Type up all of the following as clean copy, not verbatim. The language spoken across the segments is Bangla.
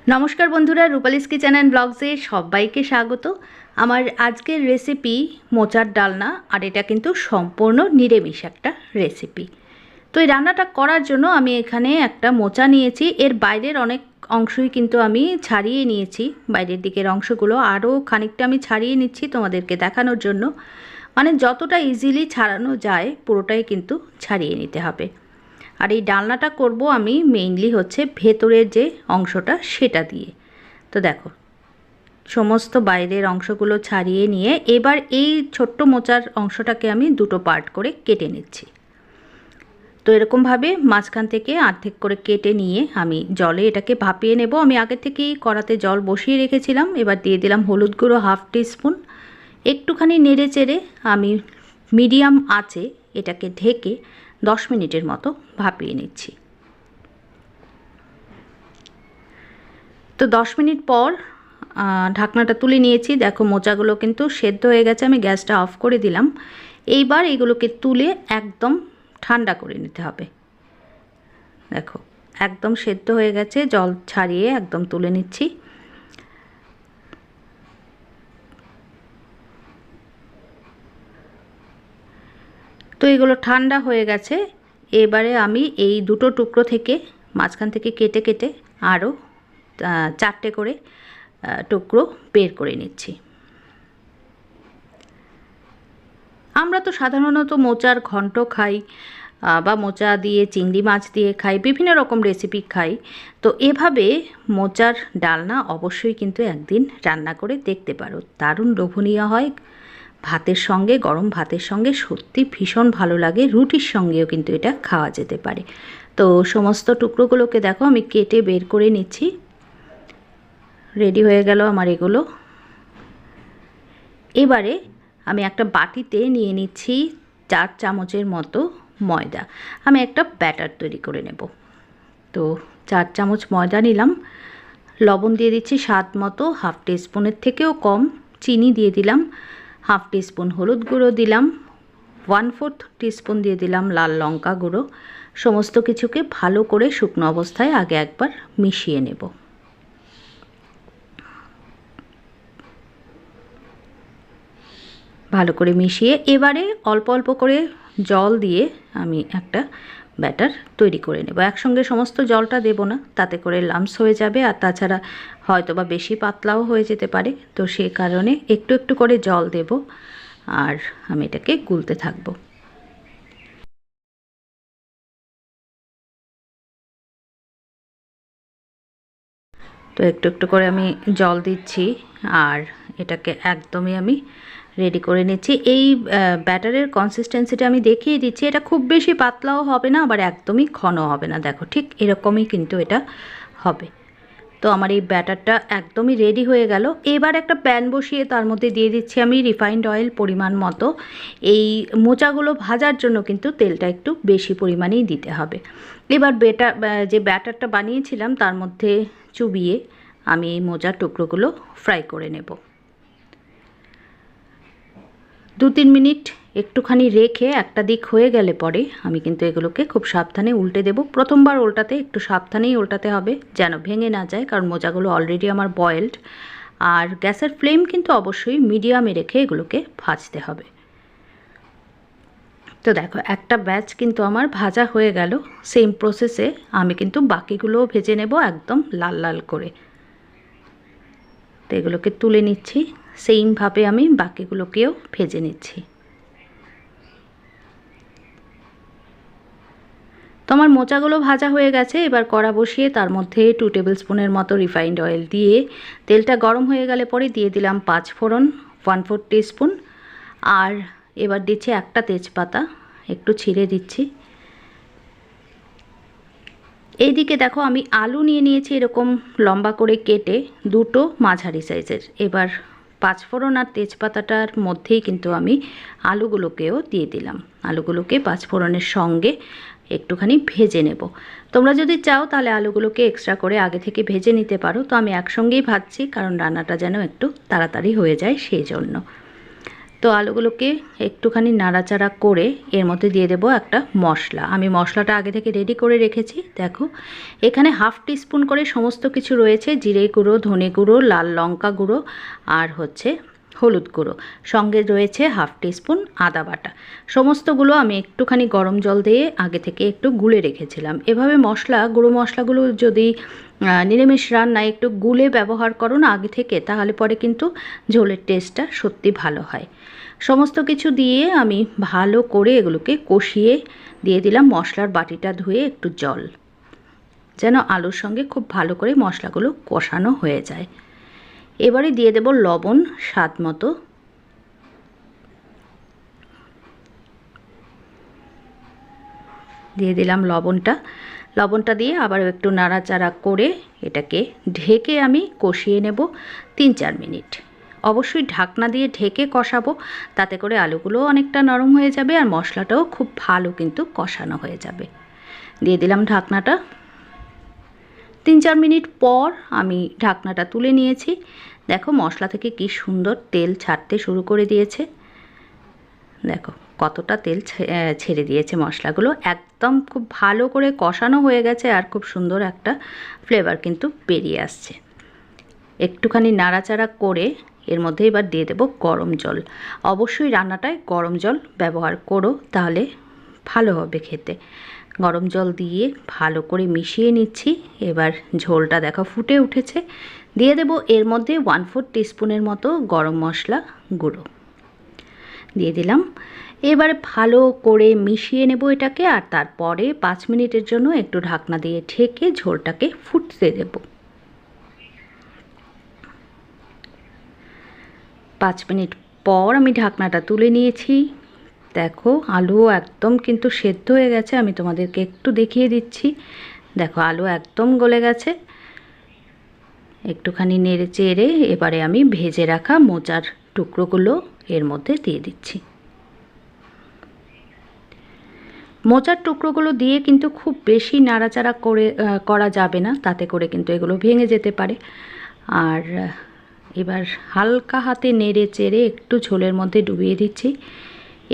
নমস্কার বন্ধুরা, রূপালিস কিচেন অ্যান্ড ব্লগসে সবাইকে স্বাগত। আমার আজকের রেসিপি মোচার ডালনা, আর এটা কিন্তু সম্পূর্ণ নিরামিষ একটা রেসিপি। তো এই রান্নাটা করার জন্য আমি এখানে একটা মোচা নিয়েছি। এর বাইরের অনেক অংশই কিন্তু আমি ছাড়িয়ে নিয়েছি, বাইরের দিকের অংশগুলো আরও খানিকটা আমি ছাড়িয়ে নিচ্ছি তোমাদেরকে দেখানোর জন্য। মানে যতটা ইজিলি ছাড়ানো যায় পুরোটাই কিন্তু ছাড়িয়ে নিতে হবে। আর এই ডালনাটা করব আমি মেইনলি হচ্ছে ভেতরের যে অংশটা সেটা দিয়ে। তো দেখো, সমস্ত বাইরের অংশগুলো ছাড়িয়ে নিয়ে এবার এই ছোট্ট মোচার অংশটাকে আমি দুটো পার্ট করে কেটে নিচ্ছি। তো এরকমভাবে মাঝখান থেকে অর্ধেক করে কেটে নিয়ে আমি জলে এটাকে ভাপিয়ে নেব। আমি আগে থেকেই কড়াতে জল বসিয়ে রেখেছিলাম। এবার দিয়ে দিলাম হলুদ গুঁড়ো 1/2 টিস্পুন। একটুখানি নেড়ে চেড়ে আমি মিডিয়াম আঁচে এটাকে ঢেকে 10 মিনিটের মতো ভাপিয়ে নিচ্ছি। তো 10 মিনিট পর ঢাকনাটা তুলে নিয়েছি। দেখো মোচাগুলো কিন্তু সেদ্ধ হয়ে গেছে। আমি গ্যাসটা অফ করে দিলাম। এইবার এগুলোকে তুলে একদম ঠান্ডা করে নিতে হবে। দেখো একদম সেদ্ধ হয়ে গেছে, জল ছাড়িয়ে একদম তুলে নিচ্ছি। তো এগুলো ঠান্ডা হয়ে গেছে। এবারে আমি এই দুটো টুকরো থেকে মাঝখান থেকে কেটে কেটে আরও 4টে করে টুকরো বের করে নিচ্ছি। আমরা তো সাধারণত মোচার ঘন্ট খাই, বা মোচা দিয়ে চিংড়ি মাছ দিয়ে খাই, বিভিন্ন রকম রেসিপি খাই। তো এভাবে মোচার ডালনা অবশ্যই কিন্তু একদিন রান্না করে দেখতে পারো, দারুণ লোভনীয় হয়। ভাতের সঙ্গে, গরম ভাতের সঙ্গে সত্যি ভীষণ ভালো লাগে। রুটির সঙ্গেও কিন্তু এটা খাওয়া যেতে পারে। তো সমস্ত টুকরোগুলোকে দেখো আমি কেটে বের করে নিচ্ছি। রেডি হয়ে গেল আমার এগুলো। এবারে আমি একটা বাটিতে নিয়ে নিচ্ছি 4 চামচের মতো ময়দা। আমি একটা ব্যাটার তৈরি করে নেব। তো 4 চামচ ময়দা নিলাম। লবণ দিয়ে দিচ্ছি স্বাদ মতো, 1/2 টিস্পুনের থেকেও কম। চিনি দিয়ে দিলাম, 1/2 টিস্পুন হলুদ গুঁড়ো দিলাম, 1/4 টিস্পুন দিয়ে দিলাম লাল লঙ্কা গুঁড়ো। সমস্ত কিছুকে ভালো করে শুকনো অবস্থায় আগে একবার মিশিয়ে নেব। ভালো করে মিশিয়ে এবারে অল্প অল্প করে জল দিয়ে আমি একটা ব্যাটার তৈরি করে নেব। একসঙ্গে সমস্ত জলটা দেব না, তাতে করে লাম্পস হয়ে যাবে, আর তাছাড়া হয়তো বা বেশি পাতলাও হয়ে যেতে পারে। তো সেই কারণে একটু একটু করে জল দেব, আর আমি এটাকে গুলতে থাকব। তো একটু একটু করে আমি জল দিচ্ছি, আর এটাকে একদমই আমি রেডি করে নিচ্ছি। এই ব্যাটারের কনসিস্টেন্সিটা আমি দেখিয়ে দিচ্ছি। এটা খুব বেশি পাতলাও হবে না, আবার একদমই ঘন হবে না। দেখো ঠিক এরকমই কিন্তু এটা হবে। তো আমার এই ব্যাটারটা একদমই রেডি হয়ে গেল। এবার একটা প্যান বসিয়ে তার মধ্যে দিয়ে দিচ্ছি আমি রিফাইন্ড অয়েল পরিমাণ মতো। এই মোচাগুলো ভাজার জন্য কিন্তু তেলটা একটু বেশি পরিমাণেই দিতে হবে। এবার যে ব্যাটারটা বানিয়েছিলাম তার মধ্যে চুবিয়ে আমি এই মোচার টুকরোগুলো ফ্রাই করে নেব। 2-3 মিনিট একটুখানি রেখে একটা দিক হয়ে গেলে পরে আমি কিন্তু এগুলোকে খুব সাবধানে উল্টে দেব। প্রথমবার উল্টাতে একটু সাবধানেই উল্টাতে হবে যেন ভেঙে না যায়, কারণ মোচাগুলো অলরেডি আমার বয়েলড। আর গ্যাসের ফ্লেম কিন্তু অবশ্যই মিডিয়ামে রেখে এগুলোকে ভাজতে হবে। তো দেখো একটা ব্যাচ কিন্তু আমার ভাজা হয়ে গেল। সেম প্রসেসে আমি কিন্তু বাকিগুলোও ভেজে নেব একদম লাল লাল করে। তো এগুলোকে তুলে নিচ্ছি, সেইমভাবে আমি বাকিগুলোকেও ভেজে নিচ্ছি। তো আমার মোচাগুলো ভাজা হয়ে গেছে। এবার কড়া বসিয়ে তার মধ্যে 2 টেবিল স্পুনের মতো রিফাইন্ড অয়েল দিয়ে তেলটা গরম হয়ে গেলে পরে দিয়ে দিলাম 5 ফোড়ন 1/4 টিস্পুন, আর এবার দিচ্ছি একটা তেজপাতা, একটু ছিঁড়ে দিচ্ছি। এইদিকে দেখো আমি আলু নিয়ে নিয়েছি এরকম লম্বা করে কেটে, দুটো মাঝারি সাইজের। এবার 5 ফোড়ন আর তেজপাতাটার মধ্যেই কিন্তু আমি আলুগুলোকেও দিয়ে দিলাম। আলুগুলোকে 5 ফোড়নের সঙ্গে একটুখানি ভেজে নেব। তোমরা যদি চাও তাহলে আলুগুলোকে এক্সট্রা করে আগে থেকে ভেজে নিতে পারো। তো আমি একসঙ্গেই ভাজছি, কারণ রান্নাটা যেন একটু তাড়াতাড়ি হয়ে যায় সেই জন্য। তো আলুগুলোকে একটুখানি নাড়াচাড়া করে এর মধ্যে দিয়ে দেবো একটা মশলা। আমি মশলাটা আগে থেকে রেডি করে রেখেছি। দেখো এখানে হাফ টিস্পুন করে সমস্ত কিছু রয়েছে, জিরে গুঁড়ো, ধনে গুঁড়ো, লাল লঙ্কা গুঁড়ো আর হচ্ছে হলুদ গুঁড়ো, সঙ্গে রয়েছে হাফ টিস্পুন আদা বাটা। সমস্তগুলো আমি একটুখানি গরম জল দিয়ে আগে থেকে একটু গুলে রেখেছিলাম। এভাবে গুঁড়ো মশলাগুলো যদি নিরামিষ রান্নায় একটু গুলে ব্যবহার করো না আগে থেকে, তাহলে পরে কিন্তু ঝোলের টেস্টটা সত্যি ভালো হয়। সমস্ত কিছু দিয়ে আমি ভালো করে এগুলোকে কষিয়ে দিয়ে দিলাম মশলার বাটিটা ধুয়ে একটু জল, যেন আলুর সঙ্গে খুব ভালো করে মশলাগুলো কষানো হয়ে যায়। এবারে দিয়ে দেব লবণ স্বাদ মতো। দিয়ে দিলাম লবণটা দিয়ে আবার একটু নাড়াচাড়া করে এটাকে ঢেকে আমি কষিয়ে নেব 3-4 মিনিট। অবশ্যই ঢাকনা দিয়ে ঢেকে কষাবো, তাতে করে আলুগুলোও অনেকটা নরম হয়ে যাবে আর মশলাটাও খুব ভালো কিন্তু কষানো হয়ে যাবে। দিয়ে দিলাম ঢাকনাটা। 3-4 মিনিট পর আমি ঢাকনাটা তুলে নিয়েছি। দেখো মশলা থেকে কি সুন্দর তেল ছাড়তে শুরু করে দিয়েছে। দেখো কতটা তেল ছেড়ে দিয়েছে মশলাগুলো, একদম খুব ভালো করে কষানো হয়ে গেছে আর খুব সুন্দর একটা ফ্লেভার কিন্তু বেরিয়ে আসছে। একটুখানি নাড়াচাড়া করে এর মধ্যে এবার দিয়ে দেব গরম জল। অবশ্যই রান্নাটায় গরম জল ব্যবহার করো, তাহলে ভালো হবে খেতে। গরম জল দিয়ে ভালো করে মিশিয়ে নিচ্ছি। এবার ঝোলটা দেখো ফুটে উঠেছে। দিয়ে দেব এর মধ্যে 1/4 টিস্পুনের মতো গরম মশলা গুঁড়ো দিয়ে দিলাম। এবার ভালো করে মিশিয়ে নেব এটাকে, আর তারপরে 5 মিনিটের জন্য একটু ঢাকনা দিয়ে ঢেকে ঝোলটাকে ফুটতে দেব। 5 মিনিট পর আমি ঢাকনাটা তুলে নিয়েছি। দেখো আলু একদম কিন্তু সেদ্ধ হয়ে গেছে। আমি তোমাদেরকে একটু দেখিয়ে দিচ্ছি। দেখো আলু একদম গলে গেছে। একটুখানি নেড়ে চেড়ে এবারে আমি ভেজে রাখা মোচার টুকরোগুলো এর মধ্যে দিয়ে দিচ্ছি। মোচার টুকরোগুলো দিয়ে কিন্তু খুব বেশি নাড়াচাড়া করা যাবে না, তাতে করে কিন্তু এগুলো ভেঙে যেতে পারে। আর এবার হালকা হাতে নেড়ে চেড়ে একটু ঝোলের মধ্যে ডুবিয়ে দিচ্ছি।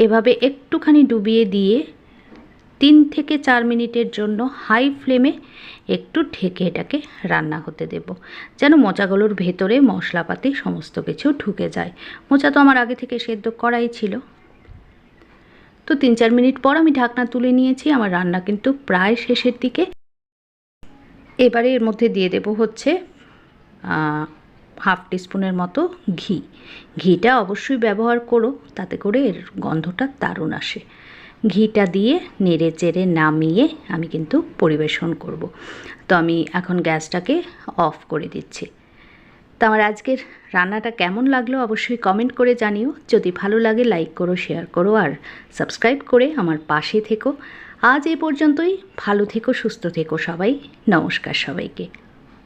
এভাবে একটুখানি ডুবিয়ে দিয়ে 3 থেকে 4 মিনিটের জন্য হাই ফ্লেমে একটু ঢেকে এটাকে রান্না হতে দেব, যেন মোচাগুলোর ভেতরে মশলাপাতি সমস্ত কিছু ঢুকে যায়। মোচা তো আমার আগে থেকে সেদ্ধ করাই ছিল। তো 3-4 মিনিট পর আমি ঢাকনা তুলে নিয়েছি। আমার রান্না কিন্তু প্রায় শেষের দিকে। এবারে এর মধ্যে দিয়ে দেব হচ্ছে হাফ টিস্পুনের মতো ঘিটা অবশ্যই ব্যবহার করো, তাতে করে এর গন্ধটা দারুণ আসে। ঘিটা দিয়ে নেড়ে চেড়ে নামিয়ে আমি কিন্তু পরিবেশন করব। তো আমি এখন গ্যাসটাকে অফ করে দিচ্ছি। তো আমার আজকের রান্নাটা কেমন লাগলো অবশ্যই কমেন্ট করে জানিও। যদি ভালো লাগে লাইক করো, শেয়ার করো আর সাবস্ক্রাইব করে আমার পাশে থেকো। আজ এই পর্যন্তই। ভালো থেকো, সুস্থ থেকো সবাই। নমস্কার সবাইকে।